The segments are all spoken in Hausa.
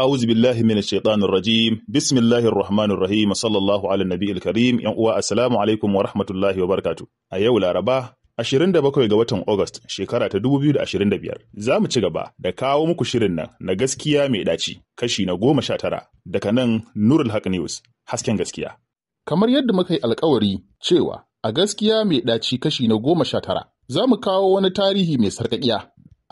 A'udhu billahi minash shaitanir rajim. Bismillahir rahmanir rahim. Sallallahu ala nabiyil karim. Yan uwa assalamu alaikum wa rahmatullahi wa barakatuh. A yau Laraba 27 ga watan August shekara ta 2025 za mu ci gaba da kawo muku shirin nan na gaskiya mai daci kashi na 19 daga nan Nurul Haq News hasken gaskiya. Kamar yadda muka yi alkawari cewa a gaskiya mai daci kashi na 19 za mu kawo wani tarihi mai sarƙaƙiya,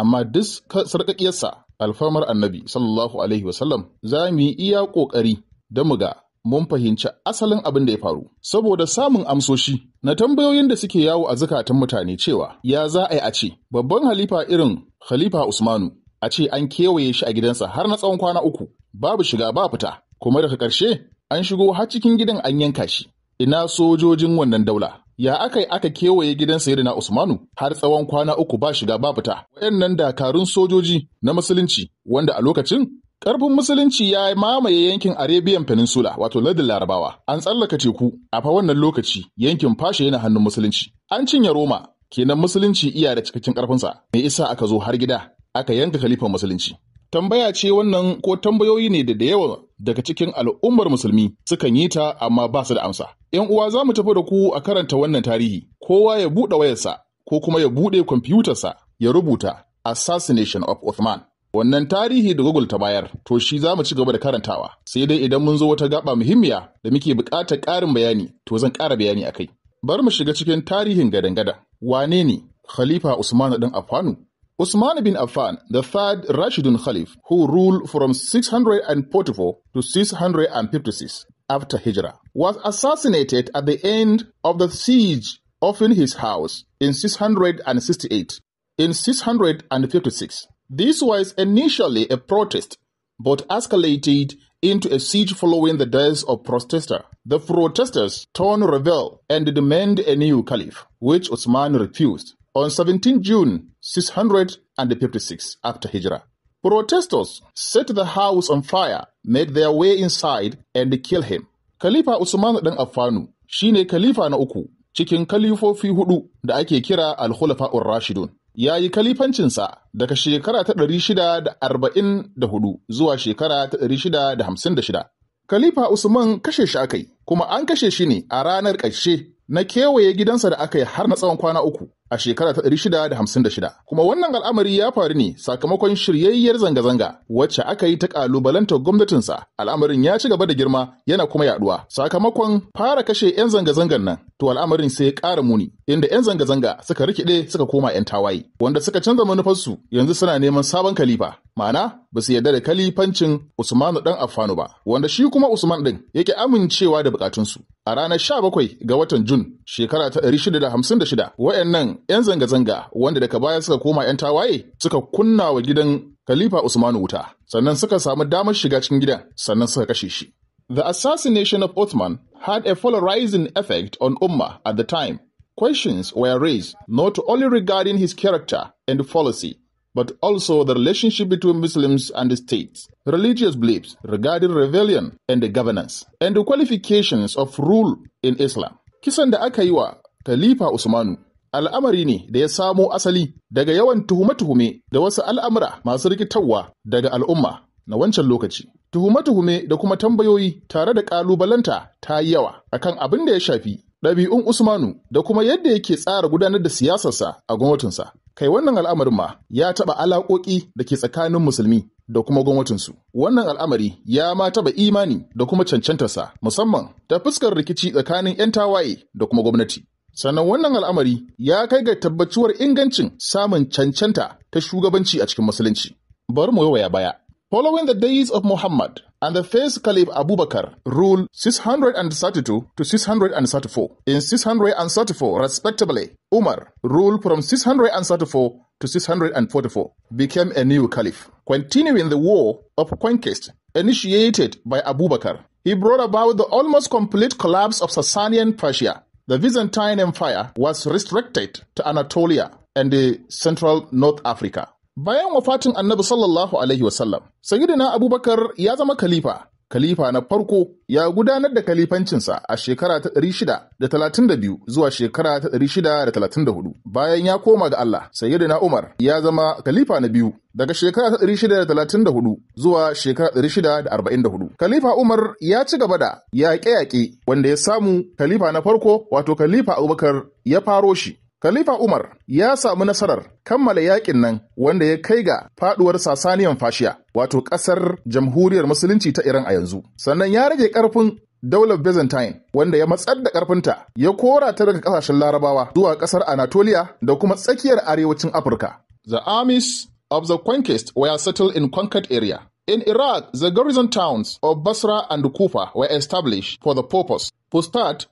amma duk sarƙaƙiyarsa alfarmar annabi sallallahu alaihi wasallam za mu yi iya ƙoƙari don mu ga mun fahimci asalin abin da ya faru, saboda samun amsoshi na tambayoyin da suke yawo a zukatan mutane cewa ya za a yi a ce babban halifa irin Khalifa Usmanu a ce an kewaye shi a gidansa har na tsawon kwana 3 babu shiga ba fita, kuma daga ƙarshe an shigo har cikin gidan an yanka shi. Ina sojojin wannan daula? Ya aka kewaye gidan Sayyidina Usmanu har tsawon kwana 3 ba shiga ba fita? Wayannan dakarun sojoji na musulunci wanda a lokacin ƙarfin musulunci ya mamaye yankin Arabian Peninsula wato lardin Larabawa. An tsallaka teku a fa wannan lokaci yankin fashe yana hannun musulunci. An cinye Roma, kenan musulunci iya da cikakken ƙarfinsa. Me isa aka zo har gida aka yanka khalifan musulunci? Tambaya ce wannan ko tambayoyi ne da yawa daga cikin al'ummar musulmi sukan yi ta amma ba su da amsa. ‘Yan uwa za mu tafi da ku a karanta wannan tarihi, kowa ya buɗe wayarsa ko kuma ya buɗe kwamfutarsa ya rubuta Assassination of Uthman. Wannan tarihi da Google ta bayar, to shi za mu ci gaba da karantawa, sai dai idan mun zo wata gaba muhimmiya da muke buƙatar ƙarin bayani, to zan ƙara bayani a kai. Bari mu shiga cikin tarihin gadan-gadan. Wane ne Khalifa Usman ɗin Affanu? Usman bin Affan, the third Rashidun Khalif, who ruled from 644 to 656 after Hijrah, was assassinated at the end of the siege of his house in 668. In 656, this was initially a protest, but escalated into a siege following the death of protester. The protesters turned rebel and demanded a new caliph, which Usman refused. On 17 June 656 after Hijrah, protesters set the house on fire, made their way inside, and killed him. Khalifa Usman ɗan Affanu shine khalifa na 3 cikin kalifofi 4 da ake kira Al-Khulafa'ur Rashidun. Ya yi kalifancinsa daga shekara ta 644 zuwa shekara ta 656. Khalifa Usman kashe shi aka yi, kuma an kashe shi ne a ranar ƙarshe na kewaye gidansa da aka yi har na tsawon kwana 3 a shekara ta 656. Kuma wannan al'amari ya faru ne sakamakon shiryayyar zanga-zanga wacce aka yi ta ƙalubalantar gwamnatinsa. Al'amarin ya ci gaba da girma yana kuma yaduwa. Sakamakon fara kashe 'yan zanga-zangan nan, to al'amarin sai ya ƙara muni, inda 'yan zanga-zanga suka rikide suka koma 'yan tawaye, wanda suka canza manufarsu yanzu suna neman sabon khalifa. Ma'ana, ba su yarda da kalifancin Usmanu ɗan Affanu ba, wanda shi kuma Usman ɗin yake amincewa da bukatunsu. A ranar 17 ga watan Jun shekara ta 656, wayannan 'yan zanga-zanga wanda daga baya suka koma 'yan tawaye suka kunna wa gidan Khalifa Usmanu wuta, sannan suka samu damar shiga cikin gidan, sannan suka kashe shi. The assassination of Uthman had a polarizing effect on Ummah at the time. Questions were raised not only regarding his character and policy, but also the relationship between Muslims and the states, religious beliefs regarding rebellion and the governance, and the qualifications of rule in Islam. Kisan da aka yi wa Khalifa Usmanu al'amari ne da ya samo asali daga yawan tuhume-tuhume da wasu al'amura masu rikitarwa daga al'umma na wancan lokaci. Tuhume-tuhume da kuma tambayoyi tare da ƙalubalanta ta yi yawa akan abin da ya shafi ɗabi'un Usmanu da kuma yadda yake tsara gudanar da siyasarsa a gwamnatinsa. Kai wannan al'amarin ma ya taɓa alaƙoƙi da ke tsakanin musulmi da kuma gwamnatinsu. Wannan al'amari ya ma taɓa imani da kuma cancantarsa, musamman ta fuskar rikici tsakanin 'yan tawaye da kuma gwamnati. Sannan wannan al'amari ya kai ga tabbacuwar ingancin samun cancanta ta shugabanci a cikin musulunci. Bari mu waya baya. Following the days of Muhammad and the first Caliph Abu Bakr ruled 632 to 634. In 634, respectively, Umar ruled from 634 to 644, became a new Caliph. Continuing the war of conquest initiated by Abu Bakr, he brought about the almost complete collapse of Sasanian Persia. The Byzantine Empire was restricted to Anatolia and the central North Africa. Bayan wafatin Annabi sallallahu alaihi wasallam, Sayyidina Abubakar ya zama khalifa, Khalifa na farko ya gudanar da khalifancinsa a shekara ta 632 zuwa shekara ta 634. Bayan ya koma ga Allah, Sayyidina Umar ya zama khalifa na biyu daga shekara ta 634 zuwa shekara 644. Khalifa Umar ya ci gaba da yaƙe-yaƙe wanda ya samu khalifa na farko wato Khalifa Abubakar ya faro shi. Khalifa Umar ya samu nasarar kammala yakin nan wanda ya kai ga faduwar Sasaniyan Fashiya, wato ƙasar Jamhuriyar Musulunci ta Iran a yanzu. Sannan ya rage ƙarfin daular Byzantine wanda ya matsar da ƙarfinta ya kora ta daga ƙasashen Larabawa zuwa ƙasar Anatolia da kuma tsakiyar arewacin Afirka. The armies of the conquest were settled in conquered area. In Iraq, the garrison towns of Basra and Kufa were established for the purpose. Fustat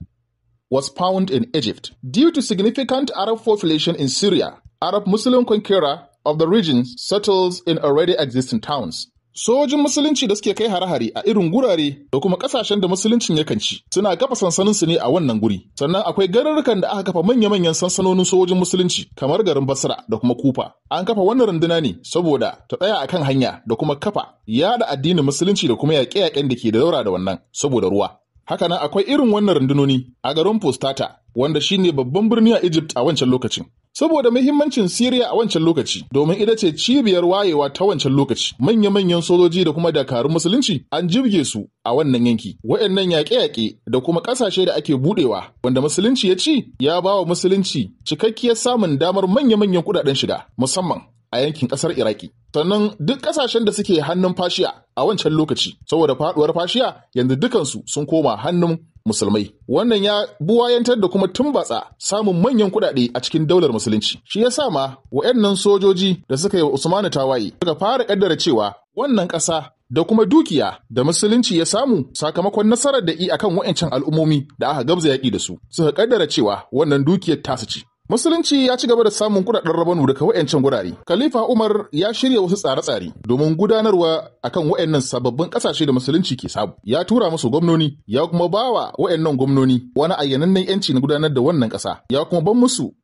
was found in Egypt. Due to significant Arab population in Syria, Arab Muslim conqueror of the region settles in already existing towns. Sojin musulunci da suke kai hare-hare a irin gurare da kuma kasashen da musuluncin yakan ci suna kafa sansaninsu ne a wannan guri. Sannan akwai garurrukan da aka kafa manya-manyan sansanonin sojin musulunci kamar garin Basra da kuma Kufa. An kafa wannan runduna ne saboda ta tsaya akan hanya da kuma kafa yada addinin musulunci da kuma yaƙe-yaƙen da ke da daura da wannan saboda ruwa. Hakanan akwai irin wannan rundunoni a garin Fustata wanda shine babban birni a Egypt a wancan lokacin. Saboda muhimmancin Syria a wancan lokaci, domin ita ce cibiyar wayewa ta wancan lokaci, manya-manyan sojoji da kuma dakarun musulunci an jibge su a wannan yanki. Waɗannan yaƙe-yaƙe da kuma ƙasashe da ake buɗewa wanda musulunci ya ci ya ba wa musulunci cikakkiyar samun damar manya-manyan kuɗaɗen shiga, musamman a yankin ƙasar Iraki. Sannan duk ƙasashen da suke hannun Fashiya a wancan lokaci, saboda faɗuwar Fashiya yanzu dukansu sun koma hannun musulmai. Wannan ya buwayantar da kuma tumbatsa samun manyan kuɗaɗe a cikin daular musulunci. Shi ya sa ma waɗannan sojoji da suka yi wa Usmanu tawaye suka fara ƙaddara cewa wannan ƙasa da kuma dukiya da musulunci ya samu sakamakon nasarar da akan waɗancan al'ummomi da aka gabza yaƙi da su, suka ƙaddara cewa wannan dukiyar tasu ce. Musulunci ya ci gaba da samun kuɗaɗen rabanu daga wayancan gurare. Khalifa Umar ya shirya wasu tsare-tsare domin gudanarwa akan wayannan sababbin ƙasashe da musulunci ke samu. Ya tura musu gwamnoni, ya kuma bawa wayannan gwamnoni wani ayyanannen yanci na gudanar da wannan ƙasa. Ya kuma ban musu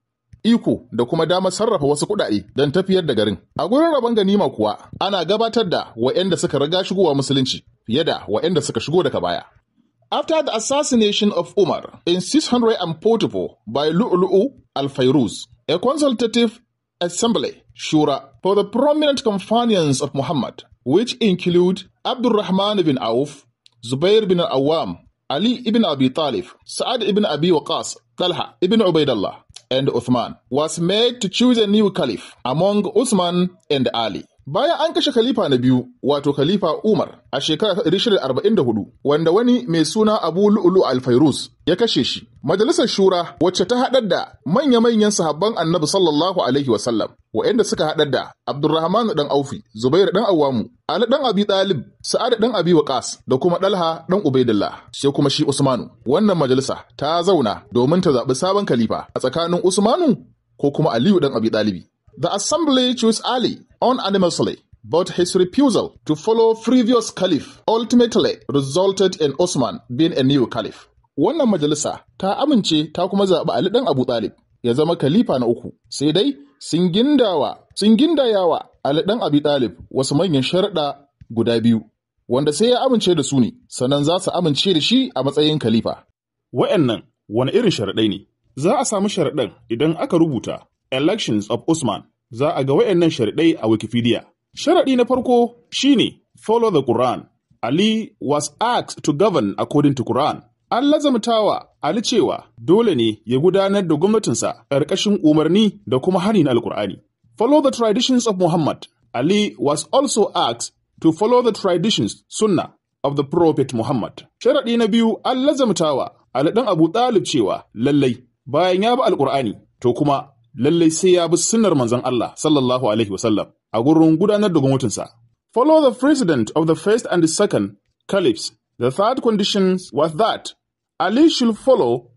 iko da kuma damar sarrafa wasu kuɗaɗe don tafiyar da garin. A gurin rabon ganima kuwa ana gabatar da wayanda suka riga shigowa musulunci fiye da wayanda suka shigo daga baya. After the assassination of Umar in 644 by Lu'lu'u al-Fayruz, a consultative assembly, Shura, for the prominent companions of Muhammad, which include Abdurrahman ibn Auf, Zubair ibn Awam, Ali ibn Abi Talib, Sa'ad ibn Abi Waqas, Talha ibn Ubaidullah, and Uthman, was made to choose a new caliph among Uthman and Ali. Bayan an kashe khalifa na biyu, wato khalifa Umar, a shekara 644, wanda wani mai suna Abu Lu'lu al-Fayruz ya kashe shi, Majalisar Shura wacce ta haɗar da manya-manyan sahabban Annabi sallallahu alaihi wasallam, waɗanda suka haɗar da Abdurrahman ɗan Aufi, Zubair ɗan Awwamu, Ali ɗan Abi Talib, Sa'ad ɗan Abi Waqas da kuma Dalha ɗan Ubaidillah, sai kuma shi Usmanu. Wannan majalisa ta zauna domin ta zaɓi sabon khalifa a tsakanin Usmanu ko kuma Aliyu ɗan Abi Talibi. The assembly chose Ali unanimously, but his refusal to follow previous caliph ultimately resulted in Usman being a new caliph. Wannan majalisa ta amince ta kuma zaɓi Ali ɗan Abu Talib ya zama khalifa na uku, sai dai sun gindayawa Ali ɗan Abi Talib wasu manyan sharaɗa guda biyu, wanda sai ya amince da su ne, sannan za su amince da shi a matsayin khalifa. Wa'annan wani irin sharaɗai ne? Za a samu sharaɗan idan aka rubuta Elections of Usman, za a ga wayannan sharaɗai a Wikipedia. Sharaɗi na farko shine follow the Quran. Ali was asked to govern according to Quran. An lazamtawa Ali cewa dole ne ya gudanar da gwamnatinsa ƙarƙashin umarni da kuma hani na Alƙur'ani. Follow the traditions of Muhammad. Ali was also asked to follow the traditions Sunnah of the Prophet Muhammad. Sharaɗi na biyu an lazamtawa Ali ɗan Abu Talib cewa lallai bayan ya bi Alƙur'ani to kuma lallai sai ya bi sunnar manzon Allah sallallahu alaihi wasallam a gurin gudanar da gwamnatinsa. Follow the precedent of the first and the second caliphs. The third condition was that Ali should follow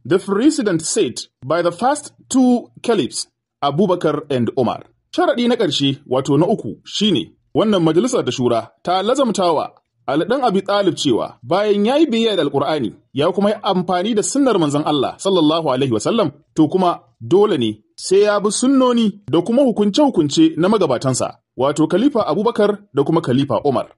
the precedent set by the first two caliphs, Abubakar and Umar. Sharaɗi na ƙarshe wato na uku shine wannan majalisar da shura ta lazamtawa Ali ɗan Abi Talib cewa bayan ya yi biyayya da Alƙur'ani ya kuma yi amfani da sunnar manzon Allah sallallahu alaihi wasallam to kuma dole ne sai ya bi sunnoni da kuma hukunce-hukunce na magabatansa wato Khalifa Abubakar da kuma Khalifa Umar.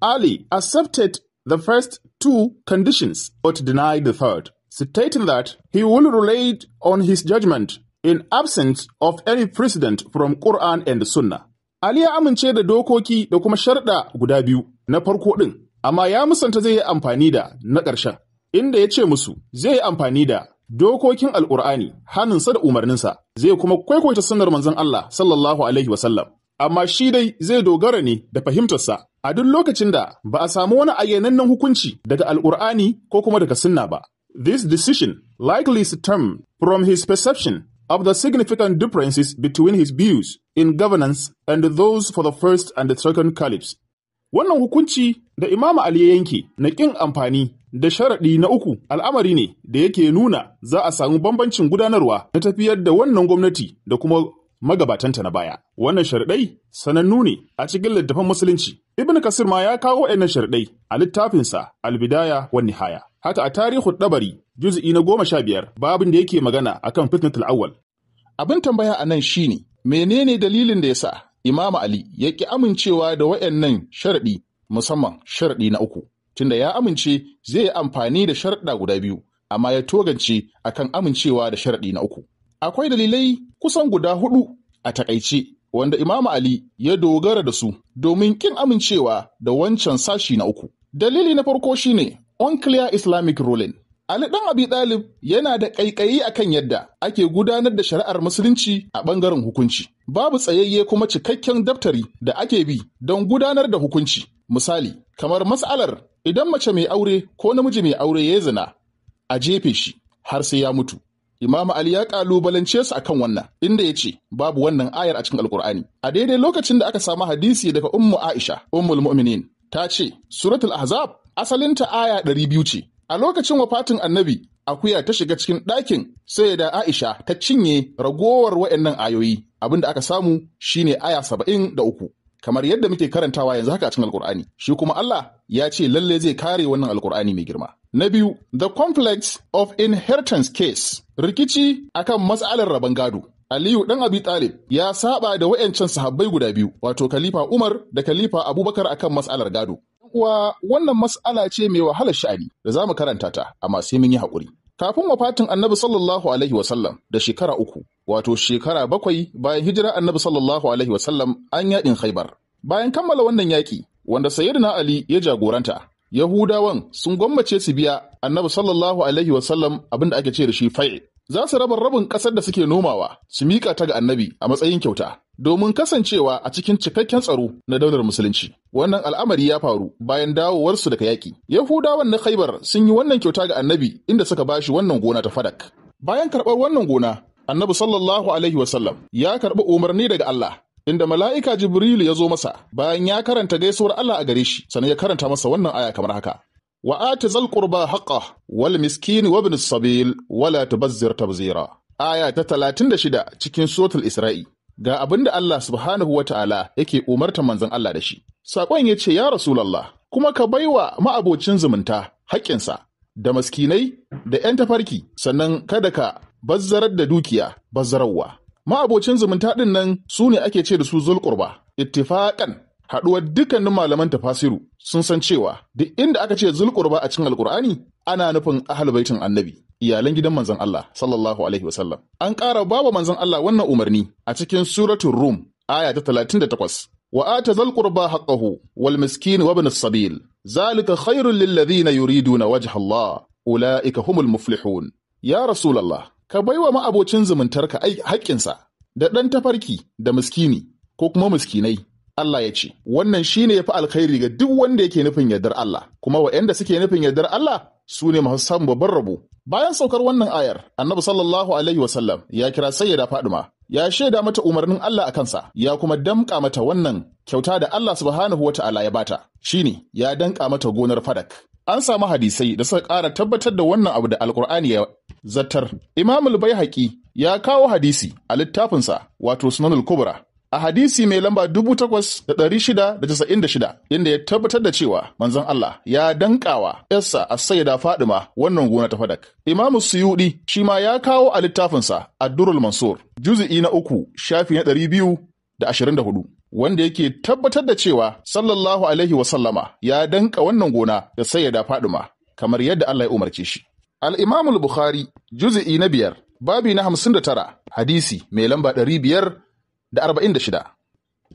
Ali accepted the first two conditions but denied the third, stating that he will relate on his judgment in absence of any precedent from Quran and Sunnah. Ali ya amince da dokoki da kuma sharɗa guda biyu na farko ɗin, amma ya musanta zai yi amfani da na ƙarshen, inda ya ce musu zai yi amfani da dokokin Alƙur'ani, hannunsa da umarninsa, zai kuma kwaikwaita sunnar manzon Allah sallallahu alaihi wasallam. Amma shi dai zai dogara ne da fahimtarsa a duk lokacin da ba a samu wani ayyanannen hukunci daga Alƙur'ani ko kuma daga sunna ba. This decision likely stemmed from his perception of the significant differences between his views in governance and those for the first and the second caliphs. Wannan hukunci da Imam Ali ya yanke na ƙin amfani da sharaɗi na uku al'amari ne da yake nuna za a samu bambancin gudanarwa na tafiyar da wannan gwamnati da kuma magabatanta na baya. Wannan sharaɗai sanannu ne a cikin littafin Musulunci. Ibn Kasir ma ya kawo waɗannan sharaɗai a littafinsa Al-Bidaya wa Nihaya. Haka a Tarihul Dabari juz'i na 15 babin da yake magana akan fitnatul awwal. Abin tambaya a nan shine menene dalilin da yasa Imam Ali ya ki amincewa da waɗannan sharaɗi, musamman sharaɗi na uku, tunda ya amince zai yi amfani da sharaɗa guda biyu, amma ya togance akan amincewa da sharaɗi na uku. Akwai dalilai kusan guda 4 a takaice wanda Imam Ali ya dogara da su domin kin amincewa da wancan sashi na uku. Dalili na farko shine unclear Islamic ruling. Ali ɗan Abi Talib yana da ƙaiƙayi akan yadda ake gudanar da shari'ar Musulunci a ɓangaren hukunci. Babu tsayayye kuma cikakken daftari da ake bi don gudanar da hukunci. Misali, kamar mas'alar idan mace mai aure ko namiji mai aure ya zina, a jefe shi har sai ya mutu. Imam Ali ya ƙalubalance su akan wannan, inda ya ce babu wannan ayar a cikin Alƙur'ani. A daidai lokacin da aka samu hadisi daga Ummu Aisha, Ummul Mu'minin, ta ce, Suratul Ahzab asalinta aya 200 ce. A lokacin wafatin Annabi, akuya ta shiga cikin ɗakin sai da Aisha ta cinye ragowar waɗannan ayoyi. Abin da aka samu shine aya 73, kamar yadda muke karantawa yanzu haka a cikin Alƙur'ani. Shi kuma Allah ya ce lalle zai kare wannan Alƙur'ani mai girma. Na biyu, the complex of inheritance case, rikici akan matsalar rabon gado. Aliyu ɗan Abi Talib ya saba da wayancan sahabbai guda biyu, wato Khalifa Umar da Khalifa Abubakar akan matsalar gado. Kuwa wannan mas'ala ce mai wahalar sha'ani da za mu karanta ta, amma sai mun yi haƙuri. Kafin wafatin Annabi sallallahu alaihi wasallam da shekara 3, wato shekara 7 bayan hijira Annabi sallallahu alaihi wasallam, an yaƙin Khaibar. Bayan kammala wannan yaƙi, wanda Sayyidina Ali ya jagoranta, Yahudawan sun gwammace su biya Annabi sallallahu alaihi wasallam abin da ake ce da shi fai. Za su raba rabin ƙasar da suke nomawa su miƙa ta ga Annabi a matsayin kyauta, domin kasancewa a cikin cikakken tsaro na daular Musulunci. Wannan al'amari ya faru bayan dawowarsu daga yaƙi. Yahudawan na Khaibar sun yi wannan kyauta ga Annabi, inda suka bashi wannan gona ta Fadak. Bayan karɓar wannan gona, Annabi sallallahu alaihi wasallam ya karɓi umarni daga Allah, inda mala'ika Jibrilu ya zo masa bayan ya karanta gaisuwar Allah a gare shi, sannan ya karanta masa wannan aya kamar haka. Wa ati zal qurba haqqah wal miskin wa ibn as-sabil wa la tubazzir tabzira. Aya ta 36 cikin suratul Isra'i. Ga abin da Allah subhanahu wa ta'ala yake umarta manzon Allah da shi. Saƙon ya ce, Ya Rasulallah, kuma ka baiwa ma'abocin zumunta haƙƙinsa da maskinai da ‘yan tafarki, sannan kada ka bazzarar da dukiya bazzararwa. Ma'abocin zumunta ɗin nan su ne ake ce da su zulƙurba. Ittifaƙan, haɗuwar dukkanin malaman tafasiru sun san cewa duk inda aka ce zulƙurba a cikin Alƙur'ani ana nufin ahlul baitin Annabi, iyalan gidan manzon Allah sallallahu alaihi wasallam. An ƙara bawa manzon Allah wannan umarni a cikin suratul Rum aya ta 38. Wa ata zal qurba haqqahu wal miskin wa ibn as-sabil zalika khairul lil ladhina yuriduna wajha Allah ulaika humul muflihun. Ya Rasulullah, ka baiwa ma'abocin zumuntarka haƙƙinsa da ɗan tafarki da miskini ko kuma miskinai. Allah ya ce, wannan shi ne ya fi alkhairi ga duk wanda yake nufin yardar Allah, kuma waɗanda suke nufin yardar Allah su ne masu samun babban rabo. Bayan saukar wannan ayar, Annabi sallallahu alaihi wasallam ya kira Sayyida Fadima, ya shaida mata umarnin Allah a kansa, ya kuma damƙa mata wannan kyauta da Allah subhanahu wa ta'ala ya bata, shine ya danƙa mata gonar Fadak. An samu hadisai da suka ƙara tabbatar da wannan abu da Alƙur'ani ya zartar. Imam al-Baihaqi ya kawo hadisi a littafinsa, wato Sunanul Kubra, a hadisi mai lamba 8696, inda ya tabbatar da cewa manzon Allah ya dankawa yarsa as-Sayyida Fadima wannan gona ta Fadak. Imam Suyudi shi ma ya kawo a littafinsa Ad-Durrul Mansur, juz'i na 3, shafi na 224. wanda yake tabbatar da cewa sallallahu alaihi wasallama ya danka wannan gona da sayyida Fadima kamar yadda Allah ya umarce shi. Al-Imam al-Bukhari juz'i na 5 babi na 59 hadisi mai lamba 546.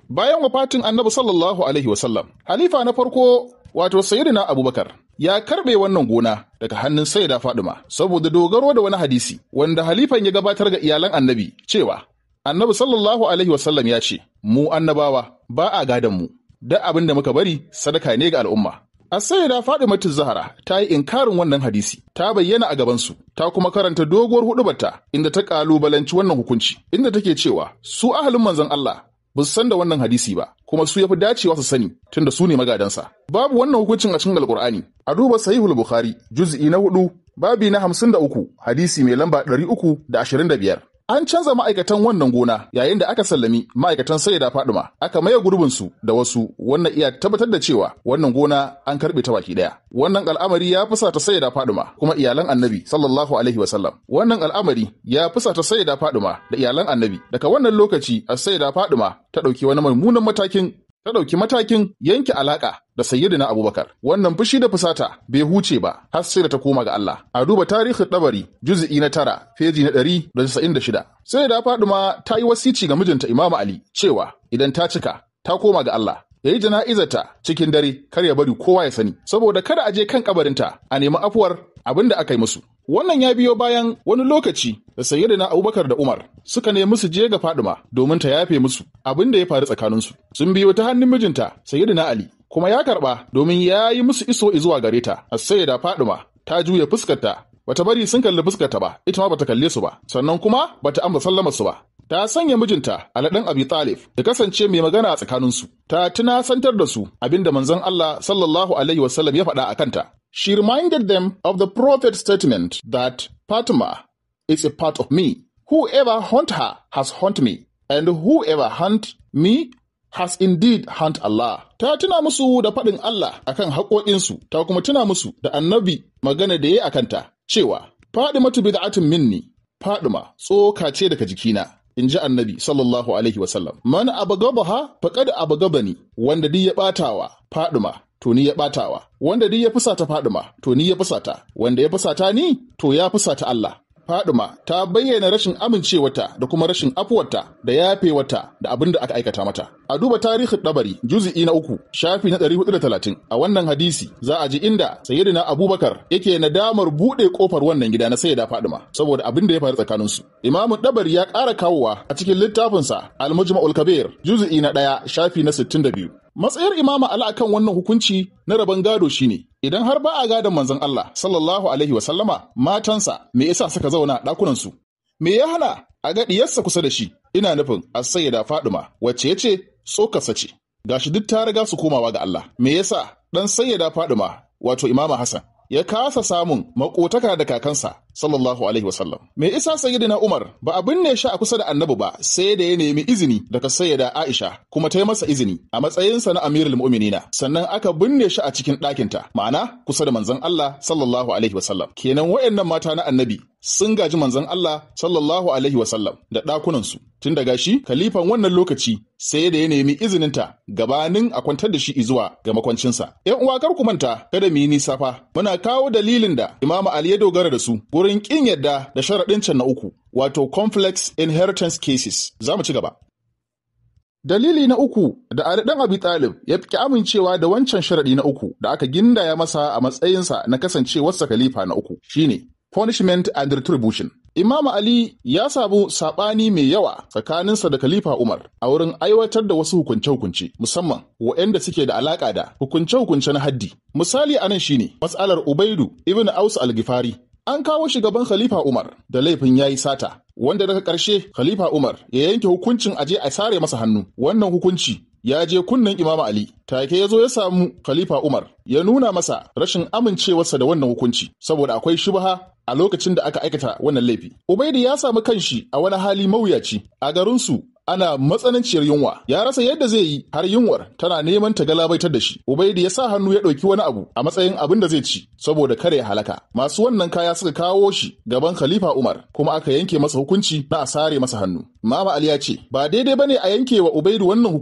Bayan wafatin Annabi sallallahu alaihi wasallam, halifa na farko wato sayyidina Abubakar ya karbe wannan gona daga hannun sayyida Fadima saboda dogaro da wani hadisi wanda halifan ya gabatar ga iyalan Annabi cewa Annabi sallallahu alaihi wasallam ya ce, mu annabawa ba a gadan mu, da abin da muka bari sadaka ne ga al'umma. As-sayyida Fatimatu Zahra ta yi inkarin wannan hadisi, ta bayyana a gabansu, ta kuma karanta doguwar hudubarta inda ta kalubalanci wannan hukunci, inda take cewa su ahalin manzon Allah ba su san da wannan hadisi ba, kuma su yafi dacewa su sani tunda su ne magadansa. Babu wannan hukuncin a cikin Alƙur'ani. A duba Sahihul Bukhari, juz'i na 4, babi na 53, hadisi mai lamba 325. An canza ma'aikatan wannan gona yayin da aka sallami ma'aikatan sayyida Fadima, aka maye gurbinsu da wasu, wannan iya tabbatar da cewa wannan gona an karbe ta baki daya. Wannan al'amari ya fusata sayyida Fadima kuma iyalan Annabi sallallahu alaihi wasallam. Wannan al'amari ya fusata sayyida Fadima da iyalan Annabi. Daga wannan lokaci sayyida Fadima ta dauki wani mummunan matakin yanke alaka da sayyidina Abubakar. Wannan fushi da fusata bai huce ba har sai da ta koma ga Allah. A duba tarihin Tabari juz'i na 9 feji na 196. Sayyida Fadima ta yi wasici ga mijinta Imam Ali cewa idan ta cika ta koma ga Allah, yayi jana'izarta cikin dare, kar ya bari kowa ya sani, saboda kada a je kan kabarinta a nemi afuwar abin da aka yi musu. Wannan ya biyo bayan wani lokaci da sayyidina Abubakar da Umar suka nemi su je ga Fadima domin ta yafe musu abin da ya faru tsakaninsu. Sun biyo ta hannun mijinta sayyidina Ali, kuma ya karba domin ya yi musu iso zuwa gare ta. As-sayyida Fadima ta juya fuskarta, bata bari sun kalli fuskarta ba, ita ma bata kalle su ba, sannan kuma bata amsa sallamar su ba. Ta sanya mijinta Ali dan Abi Talib ya kasance mai magana a tsakaninsu. Ta tunasantar da su abinda manzon Allah sallallahu alaihi wasallam ya faɗa a kanta. She reminded them of the prophet's statement that Fatima is a part of me. Whoever hunt her has hunt me, and whoever hunt me has indeed hunt Allah. Ta tuna musu da faɗin Allah akan haƙoƙinsu, ta kuma tuna musu da annabi magana da ya yi a kanta, cewa Fadimatu bid'atun minni, Fadima tsoka ce daga jikina, in ji annabi sallallahu alaihi wasallam. Man abagabaha faqad abagabani, wanda duk ya ɓatawa Fadima to ni ya ɓatawa, wanda duk ya fusata Fadima to ni ya fusata, wanda ya fusata ni to ya fusata Allah. Fadima ta bayyana rashin amincewarta da kuma rashin afuwarta da yafewarta da abin da aka aikata mata. A duba tarihin Dabari juz'i na 3 shafi na 430. A wannan hadisi za a ji inda sayyidina Abubakar yake nadamar bude kofar wannan gida na sayyida Fadima saboda abin da ya faru tsakaninsu. Imam Dabari ya ƙara kawowa a cikin littafinsa Al-Mujma'ul Kabir juz'i na 1 shafi na 62. Matsayar Imam Ali akan wannan hukunci na rabon gado shine, idan har ba a gadon manzon Allah sallallahu alaihi wa sallama, matansa me yasa suka zauna a ɗakunansu? Me ya hana a ga diyarsa kusa da shi? Ina nufin as-sayyida Fadima, wacce yace tsokarsa ce. Gashi duk ta riga su komawa ga Allah. Me yasa dan sayyida Fadima wato Imam Hassan ya kasa samun makotaka da kakansa sallallahu alaihi wasallam? Me isa sayyidina Umar ba a binne shi a kusa da Annabi ba sai da ya nemi izini daga sayyida Aisha, kuma ta yi masa izini a matsayinsa na Amirul Mu'minina, sannan aka binne shi a cikin ɗakinta, ma'ana kusa da manzon Allah sallallahu alaihi wasallam. Kenan wayannan mata na Annabi sun gaji manzon Allah sallallahu alaihi wasallam da ɗakunansu. Tun daga shi kalifan wannan lokaci sai da ya nemi izininta gabanin a kwantar da shi zuwa ga makwancinsa. ‘Yan uwa kar ku manta, kada mu yi nisa fa, muna kawo dalilin da Imam Ali ya dogara da su gurin kin yadda da sharaɗin can na 3, wato complex inheritance cases. Za mu ci gaba. Dalili na 3 da Ali dan Abi Talib ya fi amincewa da wancan sharaɗi na 3 da aka gindaya masa a matsayinsa na kasancewarsa khalifa na 3 shine punishment and retribution. Imam Ali ya samu saɓani mai yawa tsakaninsa da Khalifa Umar a wurin aiwatar da wasu hukunce-hukunce, musamman waɗanda suke da alaƙa da hukunce-hukunce na haddi. Misali anan shine matsalar Ubaidu ibn Aus al-Ghifari. An kawo shi gaban Khalifa Umar da laifin yayi sata, wanda daga ƙarshe Khalifa Umar ya yanke hukuncin aje a sare masa hannu. Wannan hukunci ya je kunnen Imam Ali, take ya zo ya samu Khalifa Umar ya nuna masa rashin amincewarsa da wannan hukunci saboda akwai shubha a lokacin da aka aikata wannan laifi. Ubaidu ya samu kanshi a wani hali mawuyaci. A garinsu ana matsananciyar yunwa, ya rasa yadda zai yi har yunwar tana neman ta galabaitar da shi. Ubaidu ya sa hannu ya ɗauki wani abu a matsayin abin da zai ci saboda kare ya halaka. Masu wannan kaya suka kawo shi gaban Khalifa Umar kuma aka yanke masa hukunci na a sare masa hannu. Imam Ali ya ce ba daidai bane a yanke wa Ubaidu wannan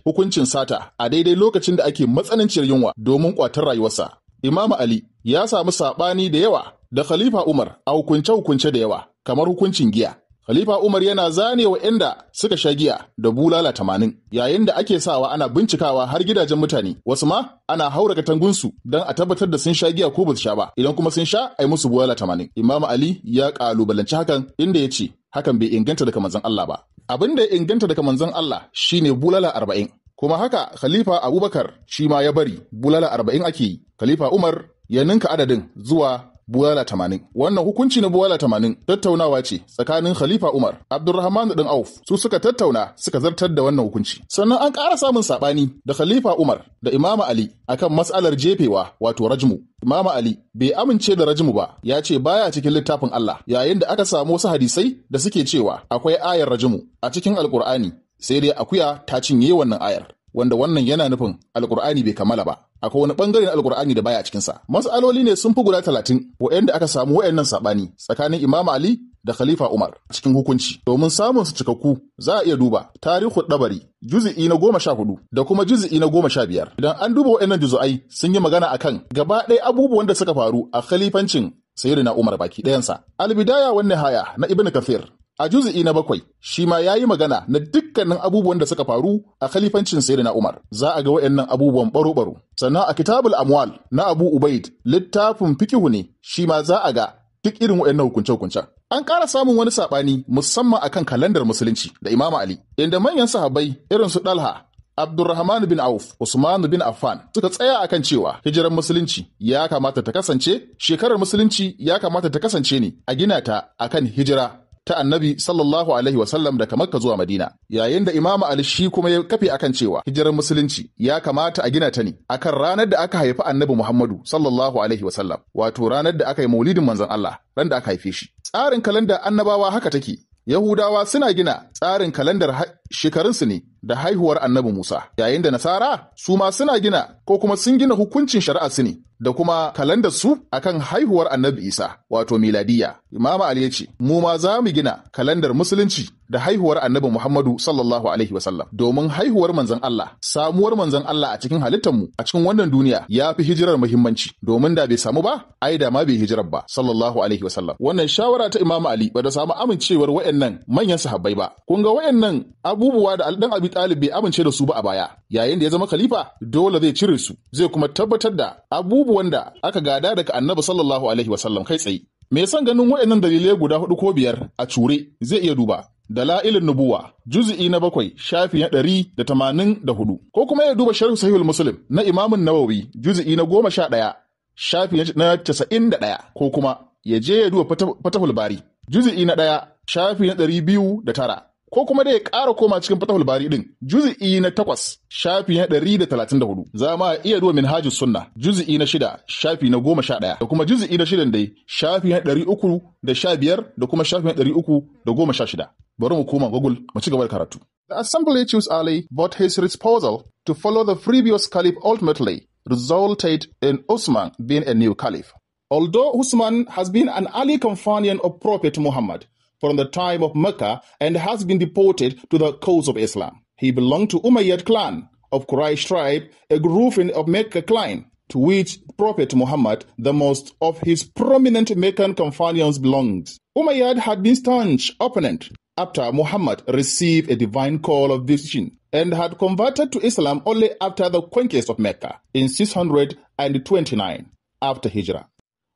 hukuncin sata a daidai lokacin da ake matsananciyar yunwa domin kwatar rayuwarsa. Imam Ali ya samu saɓani da yawa da Khalifa Umar a hukunce-hukunce da yawa kamar hukuncin giya. Khalifa Umar yana zane wa inda suka sha giya da bulala 80 yayin da ake sawa ana bincikawa har gidajen mutane, wasu ma ana haura katangunsu don a tabbatar da sun sha giya ko ba su sha ba, idan kuma sun sha ai musu bulala 80. Imam Ali ya kalubalanci hakan inda ya ce hakan bai inganta daga manzon Allah ba. Abin da ya inganta daga manzon Allah shine bulala 40. Kuma haka Khalifa Abubakar shi ma ya bari bulala 40 ake yi. Khalifa Umar ya ninka adadin zuwa bulala 80. Wannan hukunci na bulala 80 tattaunawa ce tsakanin Khalifa Umar, Abdurrahman ɗin Auf, su suka tattauna suka zartar da wannan hukunci. Sannan an ƙara samun saɓani da Khalifa Umar da Imam Ali akan matsalar jefewa wato rajmu. Imam Ali bai amince da rajmu ba, ya ce baya cikin littafin Allah, yayin da aka samu wasu hadisai da suke cewa akwai ayar rajmu a cikin Alƙur'ani, sai dai akuya ta cinye wannan ayar, wanda wannan yana nufin Alƙur'ani bai kammala ba. Akwai wani bangare na Alƙur'ani da baya a cikinsa. Mas'aloli ne sun fi guda 30 waɗanda aka samu waɗannan saɓani tsakanin Imam Ali da Khalifa Umar cikin hukunci. Domin samun su cikakku za a iya duba Tarihu Dabari juz'i na 14 da kuma juz'i na 15. Idan an duba waɗannan juz'ai sun yi magana akan gaba ɗaya abubuwan da suka faru a khalifancin Sayyidina Umar baki ɗayansa. Al-Bidaya wan Nihaya na Ibn Kathir a juz'i na 7 shi ma ya yi magana na dukkanin abubuwan da suka faru a khalifancin Sayyidina Umar. Za a ga waɗannan abubuwan baro-baro. Sannan a Kitabul Amwal na Abu Ubaid littafin fikihu ne, shi ma za a ga duk irin waɗannan hukunce-hukuncen. An ƙara samun wani saɓani musamman akan kalandar musulunci da Imam Ali, inda manyan sahabbai irin su Dalha, Abdurrahman bin Auf, Usman bin Affan suka tsaya akan cewa hijirar musulunci ya kamata ta kasance, shekarar musulunci ya kamata ta kasance ne a gina ta akan hijira ta Annabi sallallahu alaihi wasallam daga Makka zuwa Madina, yayin da Imam Ali shi kuma ya kafe akan cewa hijirar musulunci ya kamata a gina ta ne akan ranar da aka haifi Annabi Muhammadu sallallahu alaihi wasallam, wato ranar da aka yi maulidin manzon Allah, ran da aka haife shi. Tsarin kalandar annabawa haka take. Yahudawa suna gina tsarin kalandar shekarunsu ne da haihuwar Annabi Musa, yayin da Nasara su ma suna gina ko kuma sun gina hukuncin shari'arsu ne da kuma kalandar su akan haihuwar Annabi Isa, wato miladiyya. Imam Ali ya ce, mu ma za mu gina kalandar musulunci da haihuwar Annabi Muhammadu sallallahu alaihi wasallam, domin haihuwar manzon Allah, samuwar manzon Allah a cikin halittar mu a cikin wannan duniya ya fi hijirar muhimmanci, domin da bai samu ba, ai da ma bai hijirar ba sallallahu alaihi wasallam. Wannan shawara ta Imam Ali ba da samu amincewar wayannan manyan sahabbai ba. Kun ga wayannan abubuwa da Dan Abi Talib bai amince da su ba a baya, yayin da ya zama khalifa dole zai cire su, zai kuma tabbatar da abubuwan da aka gada daga Annabi sallallahu alaihi wasallam kai tsaye. Me san ganin wayannan dalilai guda 4 ko 5 a cure zai iya duba Dalailun Nubuwa juz'i na 7 shafi na 184, ko kuma ya duba Sharh Sahihul Muslim na Imam Nawawi juz'i na 11 shafi na 91, ko kuma ya je ya duba Fatahul Bari juz'i na 1 shafi na 209, ko kuma dai ya ƙara koma cikin Fatahul Bari din juz'i na 8 shafi na 134. Za ma iya duba Minhajus Sunna juz'i na 6 shafi na 11, da kuma juz'i na 6 dai shafi na 315 da kuma shafi na 316. Bari mu koma Google mu ci gaba da karatu. The assembly chose Ali, but his refusal to follow the previous caliph ultimately resulted in Usman being a new caliph. Although Usman has been an early companion of Prophet Muhammad from the time of Mecca and has been deported to the cause of Islam, he belonged to Umayyad clan of Quraysh tribe, a grouping of Mecca clan, to which Prophet Muhammad, the most of his prominent Meccan companions, belonged. Umayyad had been staunch opponent after Muhammad received a divine call of vision and had converted to Islam only after the conquest of Mecca in 629 after Hijrah,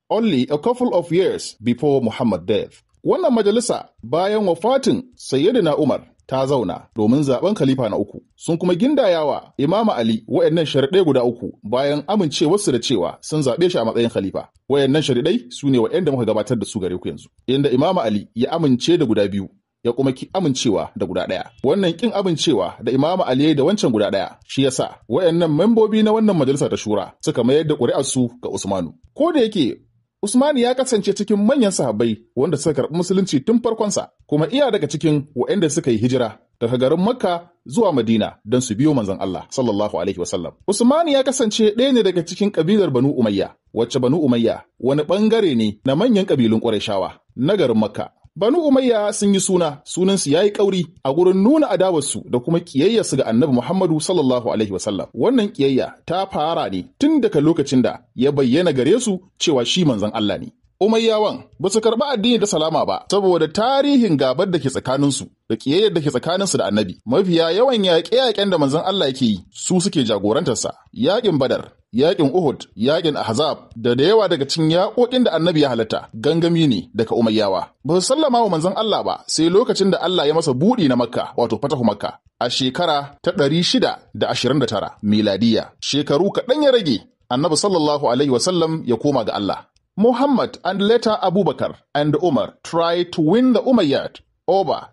only a couple of years before Muhammad's death. Wannan majalisa bayan wafatin Sayyidina Umar ta zauna domin zaben khalifa na 3, sun kuma gindayawa Imam Ali wayannan sharuɗai guda 3 bayan amincewarsu da cewa sun zabe shi a matsayin khalifa. Wayannan sharuɗai sune wayanda muka gabatar da su gare ku yanzu, inda Imam Ali ya amince da guda 2 ya kuma ki amincewa da guda 1. Wannan kin amincewa da Imam Ali da wancan guda 1 shi yasa wayannan membobi na wannan majalisa ta shura suka mayar da ƙuri'arsu ga Usmanu. Ko da yake Usman ya kasance cikin manyan sahabbai wanda suka karɓi musulunci tun farkonsa, kuma iya daga cikin waɗanda suka yi hijira daga garin Makka zuwa Madina don su biyo manzon Allah sallallahu alaihi wasallam. Usman ya kasance ɗaya ne daga cikin kabilar Banu Umayya, wacce Banu Umayya wani bangare ne na manyan kabilun Qurayshawa na garin Makka. Banu Umayya sun yi sunansu ya yi ƙauri a gurin nuna adawarsu da kuma ƙiyayyarsu ga Annabi Muhammadu sallallahu alaihi wasallam. Wannan ƙiyayya ta fara ne tun daga lokacin da ya bayyana gare su cewa shi manzon Allah ne. Umayyawan ba su karɓi addini da salama ba saboda tarihin gabar da ke tsakaninsu da ƙiyayyar da ke tsakaninsu da Annabi. Mafiya yawan yaƙe-yaƙen da manzon Allah yake yi su suke jagorantarsa. Yaƙin Badar, yaƙin Uhud, yaƙin Ahzab da yawa daga cikin yaƙoƙin da Annabi ya halatta gangami ne daga Umayyawa. Ba su sallama wa manzon Allah ba sai lokacin da Allah ya masa buɗi na Makka wato fatahu Makka a shekara ta 629 miladiya. Shekaru kaɗan ya rage Annabi sallallahu alaihi wasallam ya koma ga Allah. Muhammad and later Abu Bakr and Umar tried to win the Umayyad over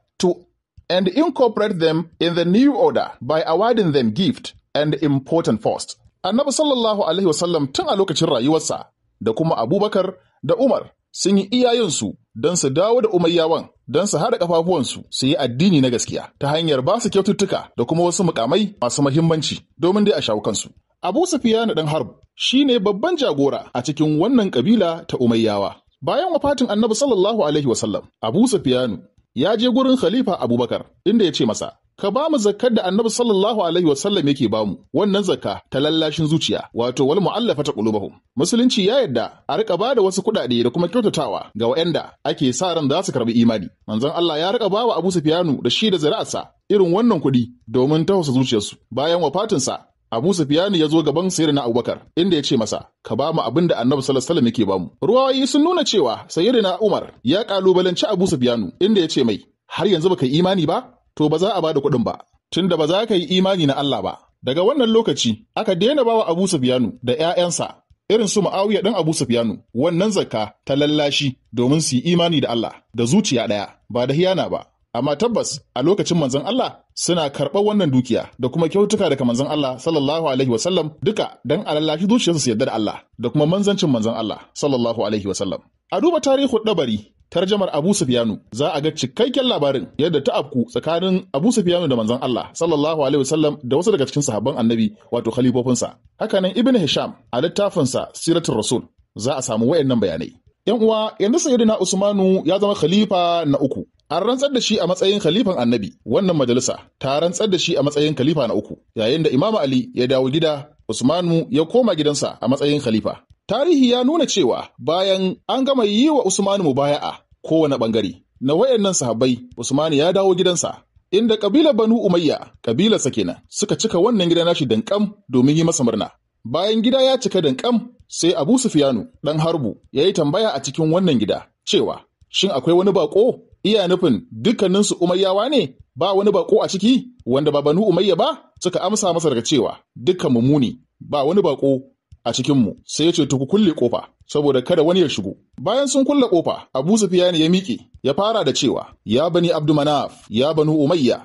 and incorporate them in the new order by awarding them gift and important posts. Annabi sallallahu alaihi wasallam tun a lokacin rayuwarsa da kuma Abubakar da Umar sun yi iyayensu don su dawo da Umayyawan don su haɗa ƙafafuwansu su yi addini na gaskiya ta hanyar ba su kyaututtuka da kuma wasu mukamai masu muhimmanci domin dai a shawo kansu. Abu Sufyan ɗan Harb shi ne babban jagora a cikin wannan ƙabila ta Umayyawa. Bayan wafatin Annabi sallallahu alaihi wasallam, Abu Sufyan ya je gurin Khalifa Abubakar inda ya ce masa, "Ka ba mu zakkar da Annabi sallallahu alaihi wasallam yake ba mu, wannan zakka ta lallashin zuciya, wato wal mu'allafata qulubuhum." Musulunci ya yarda a rika ba da wasu kuɗaɗe da kuma kyautatawa ga waɗanda ake sa ran za su karɓi imani. Manzon Allah ya rika ba wa Abu Sufyan da shi da zuri'arsa irin wannan kuɗi domin tausa zuciyarsu. Bayan wafatinsa, Abu Sufyan ya zo gaban Sayyidina Abubakar inda ya ce masa, "Ka ba mu abin da Annabi sallallahu alaihi wasallam yake ba mu." Ruwayoyi sun nuna cewa Sayyidina Umar ya kalubalanci Abu Sufyan inda ya ce mai, "Har yanzu baka yi imani ba? To ba za a bada kuɗin ba, tunda ba za ka yi imani na Allah ba." Daga wannan lokaci aka daina bawa Abu Sufyan da ƴaƴansa irin su Muawiya dan Abu Sufyan wannan zakka ta lallashi domin su yi imani da Allah da zuciya ɗaya ba da hiyana ba. Amma tabbas a lokacin manzon Allah suna karɓar wannan dukiya da kuma kyautuka daga manzon Allah sallallahu alaihi wasallam duka dan a lallashi zuciyarsu su yarda da Allah da kuma manzancin manzon Allah sallallahu alaihi wasallam. A duba tarihin Dabari, tarjamar Abu Sufyan, za a ga cikakken labarin yadda ta afku tsakanin Abu Sufyan da manzon Allah sallallahu alaihi wasallam da wasu daga cikin sahabban Annabi wato khalifofinsa. Hakanan Ibn Hisham a littafinsa Siratul Rasul za a samu wayannan bayanai. Yan uwa, yanzu Sayyidina Usmanu ya zama khalifa na uku. An rantsar da shi a matsayin khalifan Annabi. Wannan majalisa ta rantsar da shi a matsayin khalifa na uku. Yayin da Imam Ali ya dawo gida, Usmanu ya koma gidansa a matsayin khalifa. Tarihi ya nuna cewa bayan an gama yi wa Usmanu mubaya'a kowane bangare na wayannan sahabbai, Usmanu ya dawo gidansa inda kabilar Banu Umayya, kabilarsa kenan, suka cika wannan gida nashi dankam domin yi masa murna. Bayan gida ya cika dankam, sai Abu Sufyanu dan Harbu ya yi tambaya a cikin wannan gida cewa shin akwai wani bako? Iya nufin dukkaninsu Umayyawa ne, ba wani bako a ciki wanda ba Banu Umayya ba? Suka amsa masa daga cewa dukkan mu ne, ba wani bako a cikinmu. Sai ya ce to ku kulle kofa saboda kada wani ya shigo. Bayan sun kulle kofa, Abu Sufyan ya miƙe ya fara da cewa, "Ya bani Abdumanaf, ya Banu Umayya,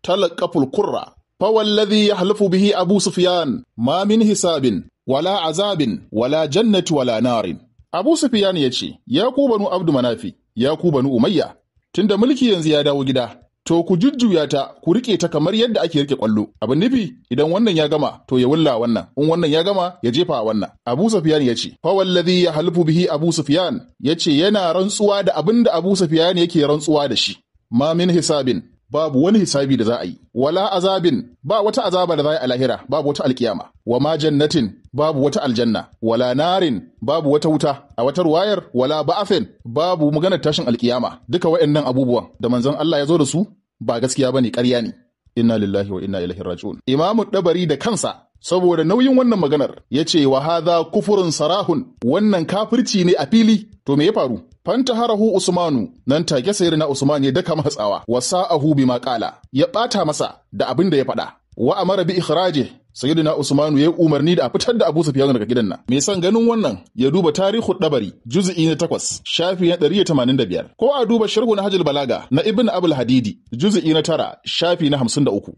talaqqaful qurra, fa wallazi yahlifu bihi Abu Sufyan ma min hisabin wala azabin wala jannati wala narin." Abu Sufyan ya ce, "Ya ku Banu Abdumanafi, ya ku Banu Umayya, tunda mulki yanzu ya dawo gida, to ku jujjuya ta, ku rike ta kamar yadda ake rike kwallo. Abin nufi, idan wannan ya gama to ya wulla wannan, in wannan ya gama ya jefa wannan." Abu Sufyan ya ce, "Fa wallazi yahlifu bihi Abu Sufyan," yace yana rantsuwa da abin da Abu Sufyan yake rantsuwa da shi. "Ma min hisabin, babu wani hisabi da za a yi, wala azabin, ba wata azaba da za a yi a lahira, babu wata alkiyama, wa ma jannatin, babu wata aljanna, wala narin, babu wata wuta, a wata ruwayar wala ba'afin, babu maganar tashin alkiyama." Duka waɗannan abubuwan da manzon Allah ya zo da su ba gaskiya bane, ƙarya ne. Inna lillahi wa inna ilaihi raji'un. Imamu Dabari da kansa saboda nauyin wannan maganar ya ce wa hadha kufurun sarahun, wannan kafirci ne a fili. To me ya faru? Fantaharahu Usmanu, nan take sayyidina Usman ya daka masa tsawa, wa sa'ahu bima qala, ya bata masa da abin da ya faɗa, wa amara bi ikhraji, sayyidina Usmanu ya umarni da a fitar da Abu Sufyan daga gidan nan. Me san ganin wannan ya duba Tarihu Dabari juz'i na 8 shafi na 185, ko a duba Sharhu na Hajjul Balaga na Ibn Abul Hadidi juz'i na 9 shafi na 53.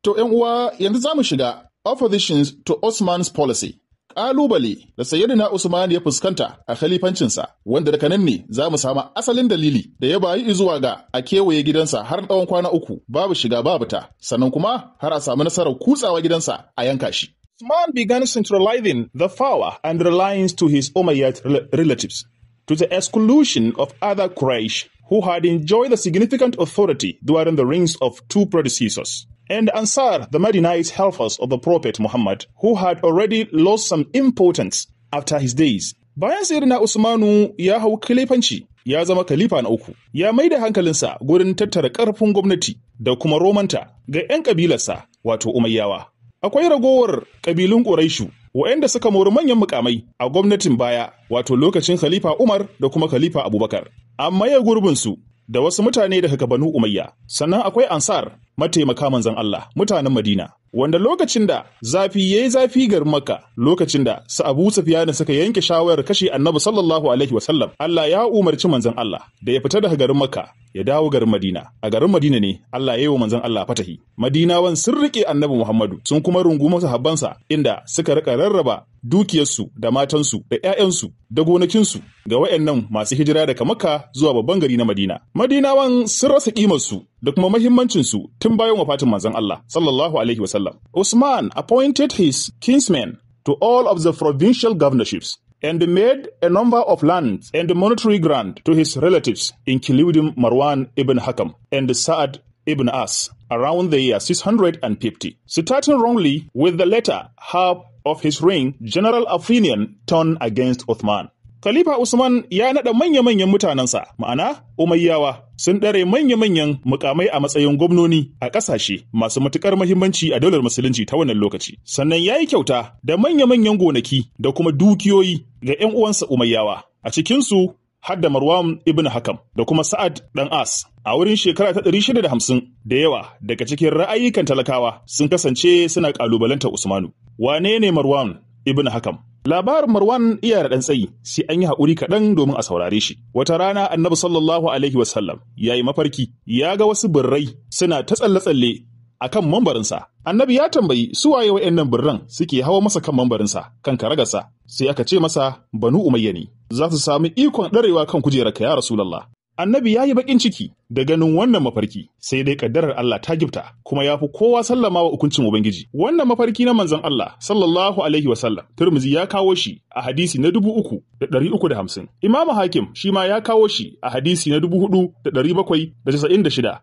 To ƴan uwa, yanzu zamu shiga oppositions to Osman's policy. Ƙalubale da Sayyidina Usman ya fuskanta a khalifancinsa, wanda daga nan ne za mu samu asalin dalili da ya bayi zuwa ga a kewaye gidansa har tsawon kwana 3 babu shiga babu ta, sannan kuma har a samu nasarar kutsawa gidansa a yanka shi. Usman began centralizing the power and reliance to his Umayyad relatives, to the exclusion of other Quraysh who had enjoyed the significant authority during the reigns of 2 predecessors, and Ansar, the Madinite helpers of the Prophet Muhammad, who had already lost some importance after his days. Bayan Sayyidina Usmanu ya hau khalifanci, ya zama khalifa na 3, ya mai da hankalinsa gurin tattara ƙarfin gwamnati da kuma romanta ga 'yan ƙabilarsa, wato Umayyawa. Akwai ragowar ƙabilun Quraishu waɗanda suka mori manyan mukamai a gwamnatin baya, wato lokacin Khalifa Umar da kuma Khalifa Abubakar. Amma ya gurbinsu da wasu mutane daga Banu Umayya. Sannan akwai Ansar, mataimaka manzon Allah, mutanen Madina, wanda lokacin da zafi yayi zafi garin Makka, lokacin da su Abu Sufyan suka yanke shawarar kashe Annabi sallallahu alaihi wasallam, Allah ya umarci manzon Allah da ya fita daga garin Makka ya dawo garin Madina. A garin Madina ne Allah ya yi wa manzon Allah fatahi. Madinawan sun rike Annabi Muhammadu, sun kuma rungumi sahabbansa, inda suka rika rarraba dukiyarsu da matansu da ƴaƴansu da gonakinsu ga wayannan masu hijira daga Makka zuwa babban gari na Madina. Madinawan sun rasa kimarsu da kuma muhimmancinsu tun bayan wafatin manzon Allah sallallahu alaihi wasallam. Usman appointed his kinsmen to all of the provincial governorships and made a number of lands and monetary grant to his relatives, including Marwan ibn Hakam and Sa'ad ibn As, around the year 650. Starting wrongly with the latter half of his reign, general opinion turned against Uthman. Khalifa Usman ya naɗa manya-manyan mutanensa, ma'ana Umayyawa, sun ɗare manya-manyan mukamai a matsayin gwamnoni a ƙasashe masu matuƙar muhimmanci a daular musulunci ta wannan lokaci. Sannan ya yi kyauta da manya-manyan gonaki da kuma dukiyoyi ga 'yan uwansa Umayyawa, a cikinsu har da Marwan ibn Hakam da kuma Sa'ad ɗan As. A wurin shekara ta 650 da yawa daga cikin ra'ayikan talakawa sun kasance suna ƙalubalantar Usmanu. Wane ne Marwan ibn Hakam? Labarin Marwan iya da ɗan tsayi, sai an yi haƙuri kaɗan domin a saurare shi. Wata rana Annabi sallallahu alaihi wasallam ya yi mafarki, ya ga wasu birrai suna ta tsalle-tsalle a kan mambarinsa. Annabi ya tambayi su waye waɗannan birran suke hawa masa kan mambarinsa, kan karagarsa, sai aka ce masa Banu Umayya ne. Za su sami ikon ɗarewa kan kujerarka ya Rasulallah. Annabi ya yi baƙin ciki da ganin wannan mafarki, sai dai ƙaddarar Allah ta gifta, kuma ya fi kowa sallama wa hukuncin Ubangiji. Wannan mafarki na manzon Allah sallallahu alaihi wasallam, Tirmidhi ya kawo shi a hadisi na 3350. Imam Hakim shi ma ya kawo shi a hadisi na 4796.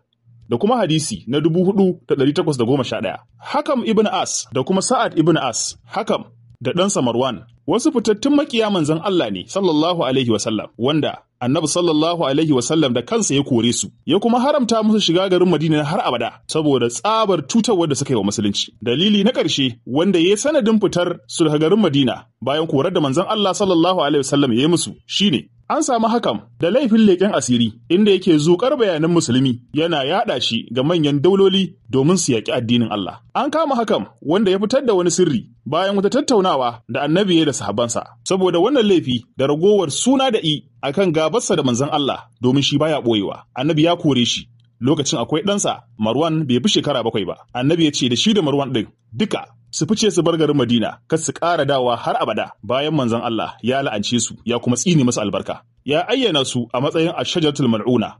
da kuma hadisi na 4811. Hakam ibn As da kuma Sa'ad ibn As, Hakam da ɗansa Marwan, wasu fitattun makiya manzon Allah ne sallallahu alaihi wasallam, wanda Annabi sallallahu alaihi wasallam da kansa ya kore su, ya kuma haramta musu shiga garin Madina har abada saboda tsabar cutarwar da suka yi wa musulunci. Dalili na ƙarshe wanda ya sanadin fitar su daga garin Madina bayan korar da manzon Allah sallallahu alaihi wasallam ya yi musu shine an samu Hakam da laifin leƙen asiri, inda yake zuƙar bayanan musulmi yana yaɗa shi ga manyan dauloli domin su yaƙi addinin Allah. An kama Hakam wanda ya fitar da wani sirri bayan wata tattaunawa da Annabi ya da sahabbansa. Saboda wannan laifi da ragowar suna da akan gabarsa da manzon Allah, domin shi baya ɓoyewa. Annabi ya kore shi. Lokacin akwai ɗansa Marwan bai fi shekara 7 ba. Annabi ya ce da shi da Marwan ɗin duka su fice su bar garin Madina, kar su ƙara dawa har abada. Bayan manzon Allah ya la'ance su ya kuma tsine masa albarka. Ya ayyana su a matsayin ashajaratul mal'una.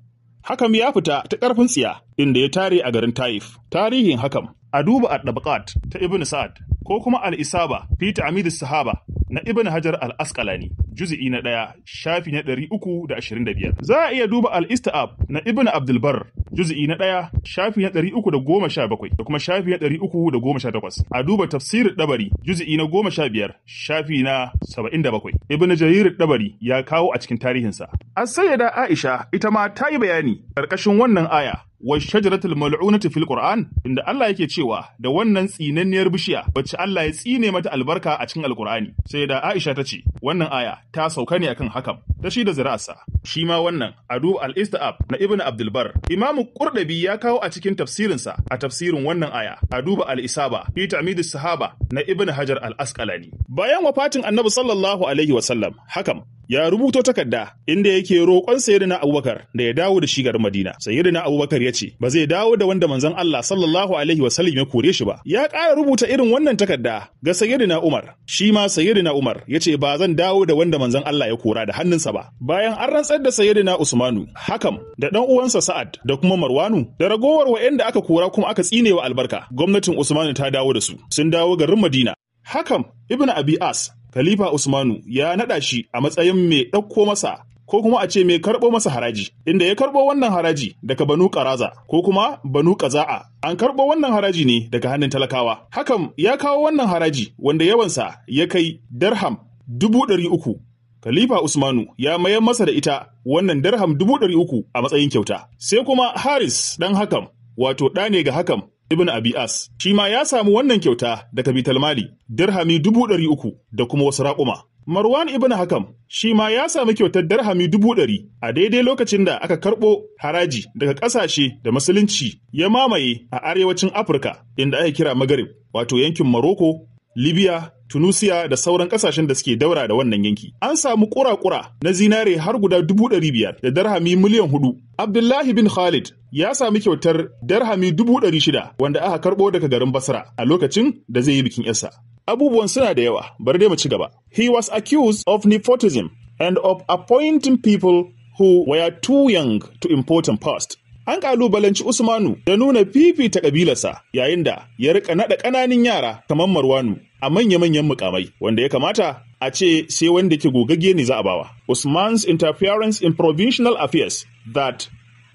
Hakam ya fita ta ƙarfin tsiya inda ya tare a garin Taif. Tarihin Hakam a duba at-Tabaqat ta Ibn Sa'ad ko kuma al-Isaba fi ta'midus sahaba na Ibn Hajar al-Asqalani, juz'i na 1, shafi na 325. Za a iya duba al-Isti'ab na Ibn Abdul Barr, juz'i na 1, shafi na 317 da kuma shafi na 318. A duba tafsir Dabari, juz'i na 15, shafi na 77. Ibn Jarir Dabari ya kawo a cikin tarihinsa. As-Sayyida Aisha ita ma ta yi bayani ƙarƙashin wannan aya wa shajaratul mal'unati fil Qur'an, inda Allah yake cewa da wannan tsinanniyar bishiya wacce Allah ya tsine mata albarka a cikin Alqur'ani. Sai da Aisha ta ce wannan aya ta sauka ne akan Hakam da shi da zuri'arsa. Shi ma wannan adu al-Isti'ab na Ibn Abdul Barr, Imam Qurtubi ya kawo a cikin tafsirinsa a tafsirin wannan aya. A duba al-Isaba fi ta'midus sahaba na Ibn Hajar al-Asqalani. Bayan wafatin Annabi sallallahu alaihi wasallam, Hakam ya rubuto takarda inda yake roƙon Sayyidina Abubakar da ya dawo da shi garin Madina. Sayyidina Abubakar ya ce ba zai dawo da wanda manzon Allah sallallahu alaihi wasallam ya kore shi ba. Ya ƙara rubuta irin wannan takarda ga Sayyidina Umar. Shi ma Sayyidina Umar ya ce ba zan dawo da wanda manzon Allah ya kora da hannunsa ba. Bayan an rantsar da Sayyidina Usmanu, Hakam da ɗan uwansa Sa'ad da kuma Marwanu da ragowar wa'anda aka kora kuma aka tsine wa albarka, gwamnatin Usmanu ta dawo da su. Sun dawo garin Madina. Hakam ibn Abi As, Khalifa Usmanu ya naɗa shi a matsayin mai ɗauko masa ko kuma a ce mai karɓo masa haraji, inda ya karɓo wannan haraji daga Banu Qaraza ko kuma Banu Qaza'a. An karɓo wannan haraji ne daga hannun talakawa. Hakam ya kawo wannan haraji wanda yawansa ya kai dirham 300,000. Khalifa Usmanu ya mayar masa da ita wannan dirham 300,000 a matsayin kyauta. Sai kuma Haris ɗan Hakam, wato ɗa ne ga Hakam Ibn Abi As, shi ma ya samu wannan kyauta daga Baitul Mali, dirhami 300,000 da kuma wasu raƙuma. Marwan Ibn Hakam shi ma ya samu kyautar dirhami 100,000 a daidai lokacin da aka karɓo haraji daga ƙasashe da musulunci ya mamaye a arewacin Afirka inda ake kira Maghrib, wato yankin Morocco, Libya, Tunisia da sauran ƙasashen da suke daura da wannan yanki. An samu ƙura-ƙura na zinare har guda 500,000 da dirhami miliyan 4. Abdullahi bin Khalid ya sami kyautar dirhami 600,000 wanda aka karɓo daga garin Basra a lokacin da zai yi bikin yarsa. Abubuwan suna da yawa, bari dai mu ci gaba. He was accused of nepotism and of appointing people who were too young to important post. An ƙalubalanci Usmanu da nuna fifita ƙabilarsa yayin da ya rika naɗa ƙananan yara kamar Marwanu a manya-manyan mukamai wanda ya kamata a ce sai wanda ke gogagge ne za a bawa. Usman's interference in provincial affairs that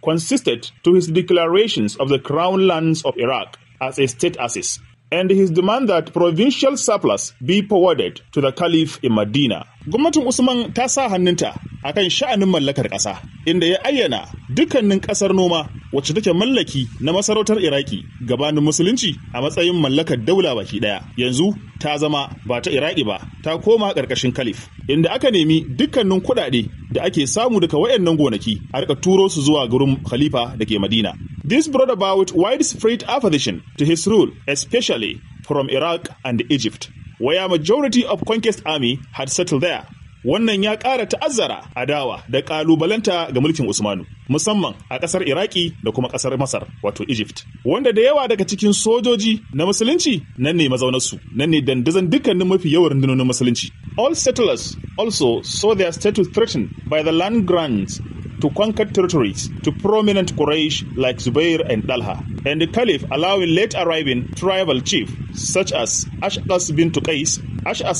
consisted to his declarations of the crown lands of Iraq as a state assets and his demand that provincial surplus be forwarded to the Caliph in Medina. Gwamnatin Usman ta sa hannunta akan sha'anin mallakar ƙasa, inda ya ayyana dukkanin ƙasar noma wacce take mallaki na masarautar Iraki gabanin musulunci a matsayin mallakar daula baki ɗaya. Yanzu ta zama ba ta Iraki ba, ta koma ƙarƙashin Caliph, inda aka nemi dukkanin kuɗaɗe da ake samu daga wayannan gonaki a rika turo su zuwa gurin Khalifa da ke Madina. This brought about widespread opposition to his rule, especially from Iraq and Egypt, where majority of conquest army had settled there. Wannan ya ƙara ta'azzara adawa da ƙalubalanta ga mulkin Usmanu, musamman a ƙasar Iraki da kuma ƙasar Masar, wato Egypt, wanda da yawa daga cikin sojoji na musulunci nan ne mazaunarsu, nan ne dandazon dukkanin mafi yawan rundunonin musulunci. All settlers also saw their status threatened by the land grants to conquered territories to prominent Quraysh like Zubair and Talha, and the Caliph allowing late arriving tribal chief such as Ash'as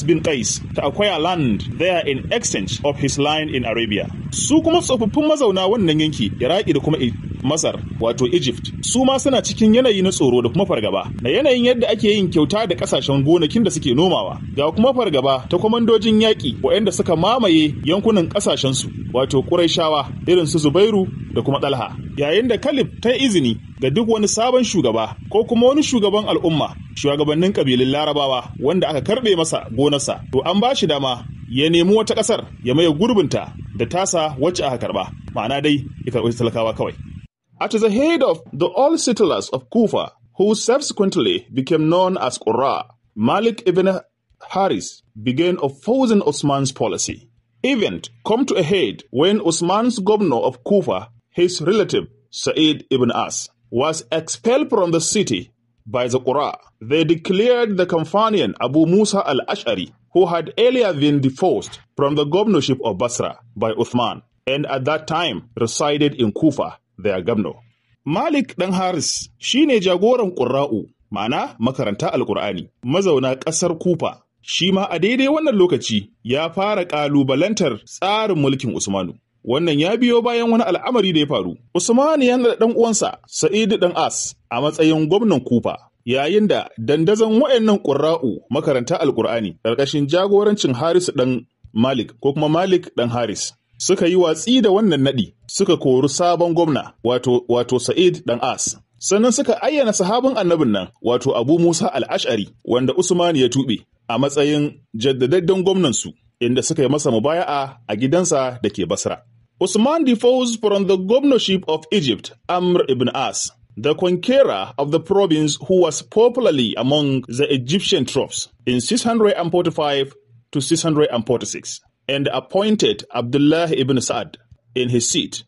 bin Qais to acquire land there in exchange of his land in Arabia. Su kuma tsofaffin mazauna wannan yanki Iraki da kuma Masar wato Egypt su ma suna cikin yanayi na tsoro da kuma fargaba na yanayin yadda ake yin kyauta da kasashen gonakin da suke nomawa, ga kuma fargaba ta kwamandojin yaƙi waɗanda suka mamaye yankunan ƙasashensu wato Qurayshawa irin su Zubairu da kuma Talha, yayin da Caliph ta izini ga duk wani sabon shugaba ko kuma wani shugaban al'umma, shugabannin kabilun Larabawa wanda aka karɓe masa gonarsa, to an ba shi dama ya nemi wata ƙasar ya maye gurbinta da tasa wacce aka karɓa, ma'ana dai ya karɓi talakawa kawai. At the head of the old settlers of Kufa, who subsequently became known as Qurra, Malik ibn Haris began opposing Osman's policy. Event come to a head when Osman's governor of Kufa, his relative Sa'id ibn As, was expelled from the city by the Qurra. They declared the companion Abu Musa al-Ash'ari, who had earlier been deposed from the governorship of Basra by Uthman, and at that time resided in Kufa, their governor. Malik ɗan Haris shi ne jagoran ƙurra'u, ma'ana makaranta Alƙur'ani, mazauna ƙasar Kufa. Shi ma a daidai wannan lokaci ya fara ƙalubalantar tsarin mulkin Usmanu. Wannan ya biyo bayan wani al'amari da ya faru. Usman ya naɗa ɗan uwansa Sa'id ɗan As a matsayin gwamnan Kufa, yayin da dandazon waɗannan ƙurra'u makaranta Alƙur'ani ƙarƙashin jagorancin Haris ɗan Malik ko kuma Malik ɗan Haris suka yi watsi da wannan naɗi, suka kori sabon gwamna wato Sa'id ɗan As. Sannan suka ayyana sahabin annabin nan wato Abu Musa al-Ash'ari wanda Usman ya tuɓe a matsayin jaddadadden gwamnansu, inda suka yi masa mubaya'a a gidansa da ke Basra. Usman deposed from the governorship of Egypt Amr ibn As, the conqueror of the province who was popularly among the Egyptian troops in 645 to 646. and appointed Abdullah ibn Sa'ad in his seat.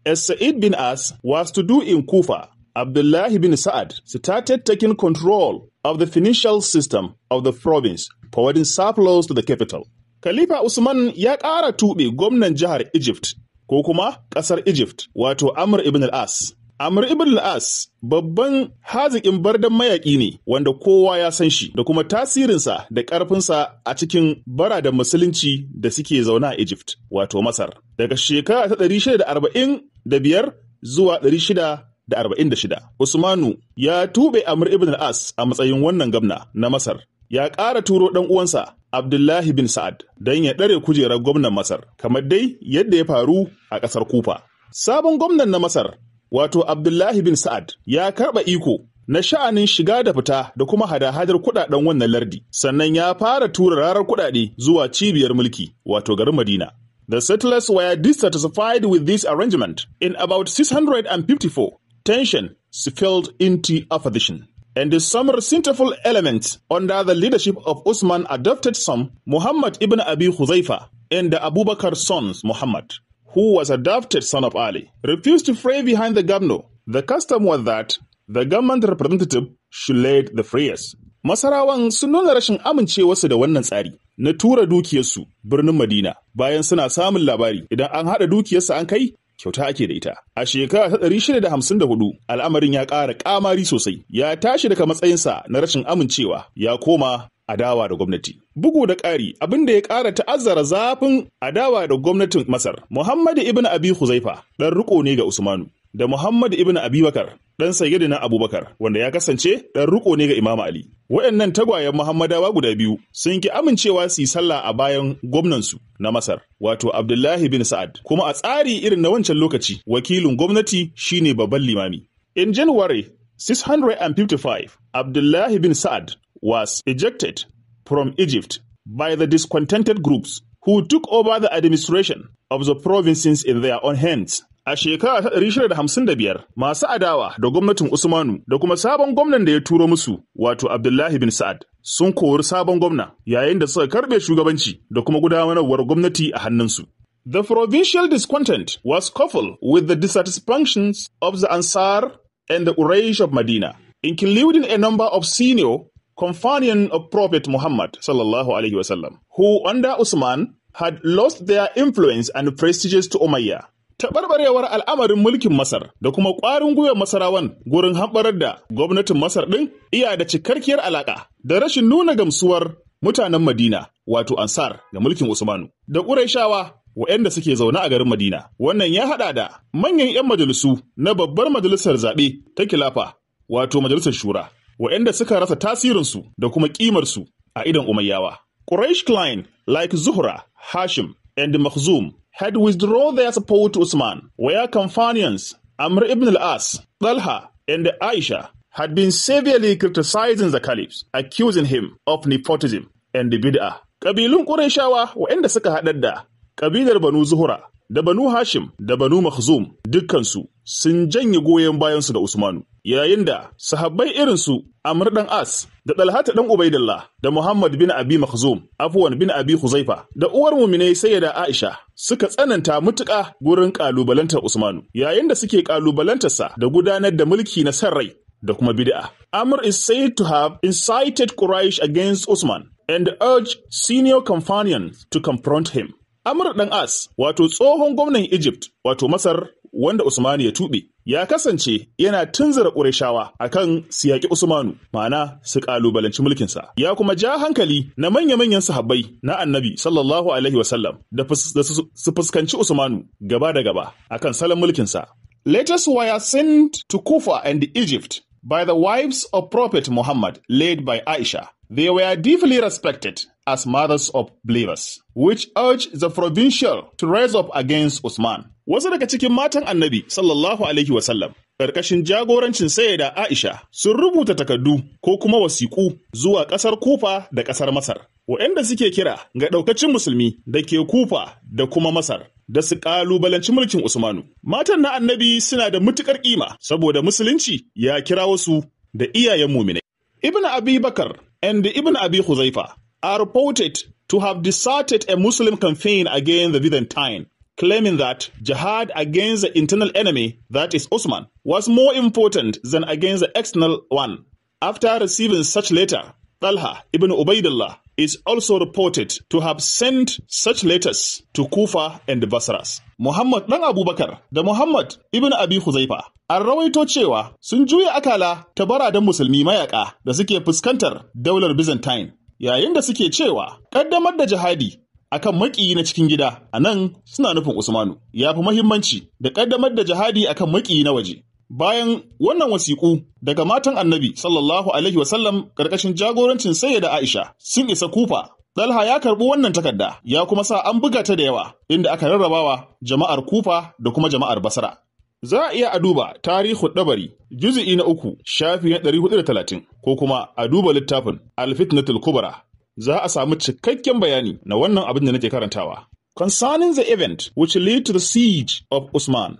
As Sa'id bin As was to do in Kufa, Abdullah ibn Sa'ad started taking control of the financial system of the province, forwarding surplus to the capital. Khalifa Usman ya ƙara tuɓe gwamnan jihar Egypt ko kuma ƙasar Egypt, wato Amr ibn al-As. Amr ibn al-As babban haziƙin bardan mayaƙi ne wanda kowa ya san shi da kuma tasirinsa da ƙarfinsa a cikin baradan musulunci da suke zaune a Egypt, wato Masar. Daga shekara ta 645 zuwa 646, Usmanu ya tuɓe Amr ibn al-As a matsayin wannan gwamna na Masar. Ya ƙara turo ɗan uwansa Abdullahi bin Sa'ad don ya ɗare kujerar gwamnan Masar, kamar dai yadda ya faru a ƙasar Kufa. Sabon gwamnan na Masar, wato Abdullahi bin Sa'ad, ya karɓa iko na sha'anin shiga da fita da kuma hada-hadar kuɗaɗen wannan lardi, sannan ya fara tura rarar kuɗaɗe zuwa cibiyar mulki, wato garin Madina. The settlers were dissatisfied with this arrangement. In about 654, tension spilled into opposition. And some resentful elements under the leadership of Usman adopted some Muhammad ibn Abi Huzaifa and the Abu Bakr's son Muhammad, who was adopted son of Ali, refused to pray behind the governor. The custom was that the government representative should lead the prayers. Masarawan sun nuna rashin amincewarsu da wannan tsari na tura dukiyarsu birnin Madina bayan suna samun labari idan an haɗa dukiyarsu an kai kyauta ake da ita. A shekara ta 654 al'amarin ya ƙara ƙamari sosai, ya tashi daga matsayinsa na rashin amincewa ya koma adawa da gwamnati. Bugu da ƙari, abin da ya ƙara ta'azzara zafin adawa da gwamnatin Masar, Muhammad ibn Abi Huzaifa ɗan riƙo ne ga Usmanu, da Muhammad ibn Abi Bakar ɗan Sayyidina Abubakar, wanda ya kasance ɗan riƙo ne ga Imam Ali. Waɗannan tagwayen Muhammadawa guda biyu sun ki amincewa su yi sallah a bayan gwamnansu na Masar, wato Abdullahi bin Sa'ad, kuma a tsari irin na wancan lokaci, wakilin gwamnati shine babban limami. In January 655, Abdullahi bin Sa'ad was ejected from Egypt by the discontented groups who took over the administration of the provinces in their own hands. A shekara ta 655, masu adawa da gwamnatin Usmanu da kuma sabon gwamnan da ya turo musu, wato Abdullahi bin Sa'ad, sun kori sabon gwamna yayin da suka karɓe shugabanci da kuma gudanarwar gwamnati a hannunsu. The provincial discontent was coupled with the dissatisfactions of the Ansar and the Quraysh of Medina, including a number of senior companions of Prophet Muhammad sallallahu alaihi wasallam, who under Usman had lost their influence and prestige to Umayyah. Taɓarɓarewar al'amarin mulkin Masar da kuma ƙwarin gwiwar Masarawan gurin hamɓarar da gwamnatin Masar ɗin iya da cikakkiyar alaƙa da rashin nuna gamsuwar mutanen Madina, wato Ansar, ga mulkin Usmanu, da Qurayshawa waɗanda suke zaune a garin Madina. Wannan ya haɗa da manyan 'yan majalisu na babbar majalisar zaɓe ta Khilafa, wato Majalisar Shura, waɗanda suka rasa tasirinsu da kuma ƙimarsu a idon Umayyawa. Quraysh clan like Zuhra, Hashim, and Makhzum had withdrawn their support to Usman, where companions Amr ibn al-As, Talha, and Aisha had been severely criticizing the caliph, accusing him of nepotism and bid'ah. Kabilun Qurayshawa waɗanda suka haɗar da kabilar Banu Zuhra da Banu Hashim da Banu Makhzum dukkansu sun janye goyon bayansu da Usmanu, yayin da sahabbai irinsu Amr dan As da Talhat dan Ubaidillah da Muhammad bin Abi Makhzum, Afwan bin Abi Huzaifa da uwar mu'minai Sayyida Aisha suka tsananta mutuƙa gurin kalubalantar Usmanu, yayin da suke kalubalantarsa da gudanar da mulki na sarrai da kuma bid'a. Amr is said to have incited Quraysh against Usman and urged senior companions to confront him. Amr dan As, wato tsohon gwamnan Egypt, wato Masar, wanda Usmanu ya tuɓe, ya kasance yana tunzura Qurayshawa akan su yaƙi Usmanu, ma'ana su ƙalubalanci mulkinsa. Ya kuma ja hankali na manya-manyan sahabbai na Annabi sallallahu alaihi wasallam da su fuskanci Usmanu gaba da gaba akan salon mulkinsa. Letters were sent to Kufa and Egypt by the wives of Prophet Muhammad, led by Aisha. They were deeply respected as mothers of believers, which urged the provincial to rise up against Usman. Wasu daga cikin matan Annabi sallallahu alaihi wasallam ƙarƙashin jagorancin Sayyida Aisha sun rubuta takardu ko kuma wasiƙu zuwa ƙasar Kufa da ƙasar Masar, waɗanda suke kira ga ɗaukacin musulmi da ke Kufa da kuma Masar da su ƙalubalanci mulkin Usmanu. Matan na Annabi suna da matuƙar ƙima saboda musulunci ya kira wasu da iyayen muminai. Ibn Abi Bakar and Ibn Abi Huzaifa are reported to have deserted a Muslim campaign against the Byzantine, claiming that jihad against the internal enemy, that is Osman, was more important than against the external one. After receiving such letter, Talha ibn Ubaidullah is also reported to have sent such letters to Kufa and Basras. Muhammad dan Abubakar da Muhammad ibn Abi Huzaifa an rawaito cewa sun juya akala ta baradan musulmi mayaka da suke fuskantar daular Byzantine, yayin da suke cewa kaddamar da jihadi akan maƙiyi na cikin gida, a nan suna nufin Usmanu, ya fi muhimmanci da kaddamar da jihadi akan maƙiyi na waje. Bayan wannan wasiƙu daga matan Annabi sallallahu alaihi wasallam ƙarƙashin jagorancin Sayyida Aisha sun isa Kufa, Talha ya karɓi wannan takarda ya kuma sa an buga ta da yawa inda aka rarrabawa jama'ar Kufa da kuma jama'ar Basra. Za a iya a duba Tarihu Dabari, juz'i na 3, shafi na 430, ko kuma a duba littafin Al-Fitnatul Kubra. Za a samu cikakken bayani na wannan abin da nake karantawa. Concerning the event which led to the siege of Usman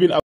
bin